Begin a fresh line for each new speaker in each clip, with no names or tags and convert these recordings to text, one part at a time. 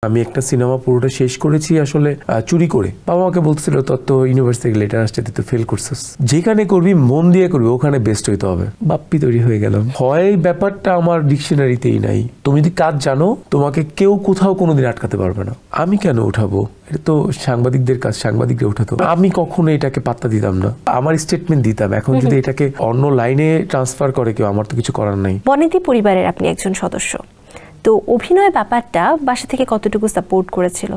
আমি একটা সিনেমা পুরোটা শেষ করেছি আসলে চুরি করে। বাবা আমাকে বলছিল তোর তো ইউনিভার্সিটি থেকে লেটার আসছে, তুই তো ফেল করছিস, যেখানে করবি মন দিয়ে করবি, ওখানে বেস্ট হইতে হবে। বাপ্পি তৈরি হয়ে গেলাম। হয় ব্যাপারটা আমার ডিকশনারিতেই নাই। তুমি যদি কাজ জানো, তোমাকে কেউ কোথাও কোনোদিন আটকাতে পারবে না। আমি কেন উঠাবো? এটা তো সাংবাদিকদের কাজ, সাংবাদিকরা উঠাতো। আমি কখনো এটাকে পাত্তা দিতাম না, আমার স্টেটমেন্ট দিতাম। এখন যদি এটাকে অন্য লাইনে ট্রান্সফার করে কেউ, আমার তো কিছু করার নাই।
বনেদি পরিবারের আপনি একজন সদস্য, তো অভিনয় ব্যাপারটা বাসা থেকে কতটুকু সাপোর্ট করেছিল?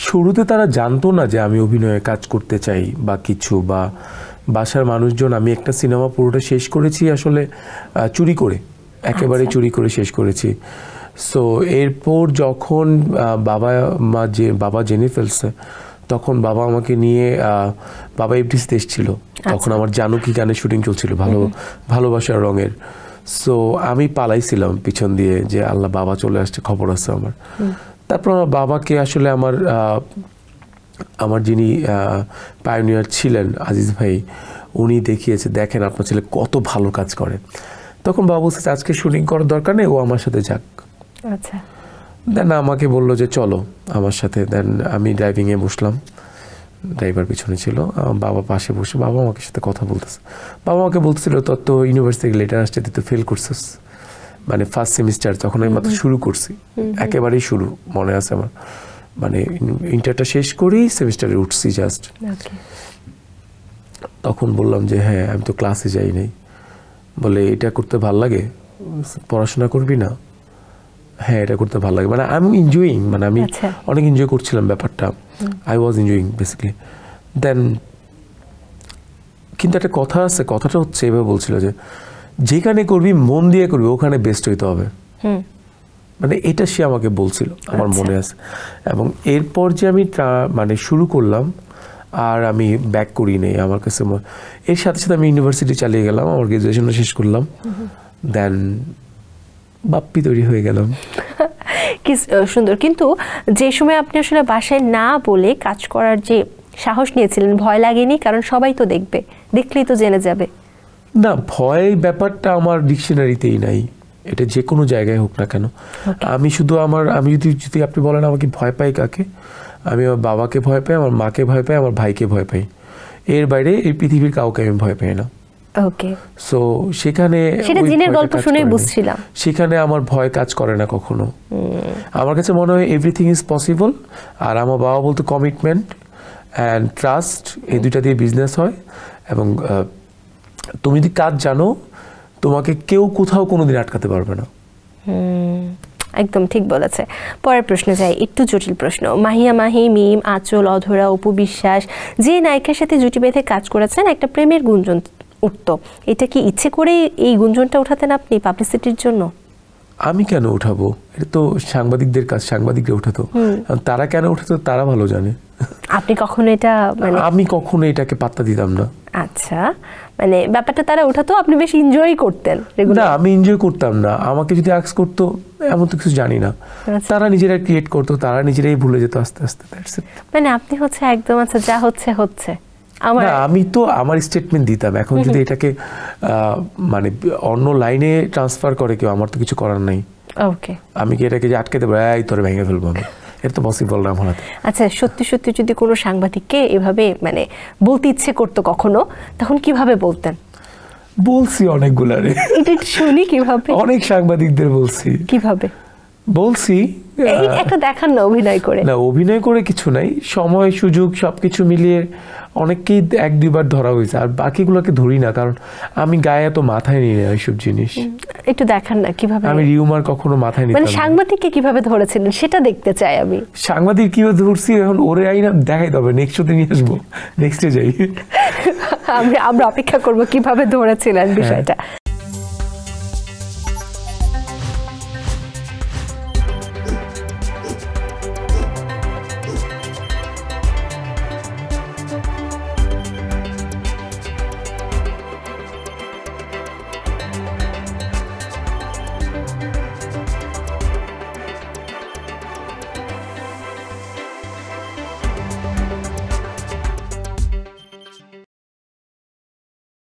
শুরুতে তারা জানতো না যে আমি অভিনয়ে কাজ করতে চাই বা কিছু, বা বাসার মানুষজন। আমি একটা সিনেমা পুরোটা শেষ করেছি আসলে চুরি করে, একেবারে চুরি করে শেষ করেছি। সো এরপর যখন বাবা জেনে ফেলছে, তখন বাবা আমাকে নিয়ে, বাবা এফডিসিতে এসেছিল, তখন আমার জানুকি গানের শুটিং চলছিল, ভালোবাসার রঙের। সো আমি পালাইছিলাম পিছন দিয়ে যে আল্লাহ বাবা চলে আসছে, খবর আছে আমার। তারপর আমার বাবাকে আসলে আমার যিনি পায়োনিয়ার ছিলেন আজিজ ভাই, উনি দেখিয়েছে, দেখেন আপনার ছেলে কত ভালো কাজ করে। তখন বাবা বলছে আজকে শুটিং করার দরকার নেই, ও আমার সাথে যাক।
আচ্ছা।
দেন আমাকে বললো যে চলো আমার সাথে। দেন আমি ড্রাইভিংয়ে বসলাম, ড্রাইভার পিছনে ছিল, বাবা পাশে বসে। বাবা আমাকে সাথে কথা বলতেছে। বাবা আমাকে বলছিল তোর তো ইউনিভার্সিটি থেকে লেটার আসছে, তুই তো ফেল করছিস। মানে ফার্স্ট সেমিস্টার তখন আমি মাত্র শুরু করছি, একেবারেই শুরু, মনে আছে আমার। মানে ইন্টারটা শেষ করেই সেমিস্টারে উঠছি জাস্ট। তখন বললাম যে হ্যাঁ, আমি তো ক্লাসে যাই নাই। বলে এটা করতে ভাল লাগে, পড়াশোনা করবি না? হ্যাঁ, এটা করতে ভালো লাগে। মানে আই এম এনজয়িং, মানে আমি অনেক এনজয় করছিলাম ব্যাপারটা। I was enjoying basically. Then কিন্তু একটা কথা আছে, কথাটা হচ্ছে এভাবে বলছিল যে যেখানে করবি মন দিয়ে করবি, ওখানে বেস্ট হইতে হবে। মানে এটা সে আমাকে বলছিল, আমার মনে আছে। এবং এরপর যে আমি মানে শুরু করলাম, আর আমি ব্যাক করি নেই। আমার কাছে এর সাথে সাথে আমি ইউনিভার্সিটি চালিয়ে গেলাম, আমার গ্রাজুয়েশনও শেষ করলাম। দেন বাপ্পি তৈরি হয়ে গেলাম।
কি সুন্দর। কিন্তু যে সময় আপনি আসলে বাসায় না বলে কাজ করার যে সাহস নিয়েছিলেন, ভয় লাগেনি? কারণ সবাই তো দেখবে, দেখলেই তো জেনে যাবে।
না, ভয় ব্যাপারটা আমার ডিকশনারিতেই নাই। এটা যে কোনো জায়গায় হোক না কেন। আমি শুধু আমি যদি আপনি বলেন আমাকে ভয় পাই কাকে, আমি আমার বাবাকে ভয় পাই, আমার মাকে ভয় পাই, আমার ভাইকে ভয় পাই। এর বাইরে এই পৃথিবীর কাউকে আমি ভয় পাই না।
ওকে।
সো সেখানে
সেটা জিনের গল্প শুনেই বুঝছিলাম,
সেখানে আমার ভয় কাজ করে না কখনো। আমার কাছে মনে হয় এভরিথিং ইজ পসিবল। আর আমার বাবা বলতো কমিটমেন্ট অ্যান্ড ট্রাস্ট, এই দুইটা দিয়ে বিজনেস হয়। এবং তুমি যদি কাজ জানো, তোমাকে কেউ কোথাও কোনোদিন আটকাতে পারবে না।
একদম ঠিক বলেছে। পরের প্রশ্নে যাই, একটু জটিল প্রশ্ন। মাহিয়া মাহি, মিম, আঁচল, অধরা, অপু বিশ্বাস যে নায়িকার সাথে জুটি বেঁধে কাজ করেছেন, একটা প্রেমের গুঞ্জন উঠতো। এটা কি ইচ্ছে করে এই গুঞ্জনটা উঠাতেন আপনি পাবলিসিটির জন্য?
আমি কেন উঠাবো? এটা তো সাংবাদিকদের কাজ, সাংবাদিকরা উঠাতো। তারা কেন উঠাতো তারা ভালো জানে।
আপনি কখনো এটা
আমি কখনো এটাকে পাত্তা দিতাম না।
আচ্ছা, মানে ব্যাপারটা তারা উঠাতো, আপনি বেশ এনজয় করতেন?
না, আমি এনজয় করতাম না। আমাকে যদি আক্স করতো, এমন তো কিছু জানি না। তারা নিজেরা ক্রিয়েট করতো, তারা নিজেরাই ভুলে যেত আস্তে আস্তে।
মানে আপনি হচ্ছে একদম আচ্ছা যা হচ্ছে হচ্ছে।
আমি তো আমার স্টেটমেন্ট দিতাম। এখন যদি এটাকে মানে অন্য লাইনে ট্রান্সফার করে কেউ, আমার তো কিছু করার নাই।
ওকে। আমি
কি এটাকে যে আটকে দেবো, এই তোরে ভেঙে ফেলবো আমি? এটা তো পসিবল না আমার হাতে।
আচ্ছা, সত্যি সত্যি যদি কোনো সাংবাদিককে এভাবে মানে বলতে ইচ্ছে করতো কখনো, তখন কিভাবে বলতেন?
বলছি অনেকগুলারে।
এটা শুনি কিভাবে?
অনেক সাংবাদিকদের বলছি।
কিভাবে
বলছি?
একটা দেখান না অভিনয় করে।
না, অভিনয় করে কিছু নাই, সময় সুযোগ সবকিছু মিলিয়ে অনেককেই এক দুইবার ধরা হয়েছে। আর বাকিগুলোকে ধরি না, কারণ আমি গায়ে এত মাথায় নিই না এইসব জিনিস।
একটু দেখান না কিভাবে।
আমি রিউমার কখনো মাথায় নিতাম না।
মানে সাংবাদিককে কিভাবে ধরেছিলেন সেটা দেখতে চাই আমি।
সাংবাদিক কিভাবে ধরছি এখন ওরে আইনা দেখাই তবে, নেক্সট শোতে নিয়ে আসবো, নেক্সটে যাই।
আমরা অপেক্ষা করবো কিভাবে ধরেছিলেন বিষয়টা।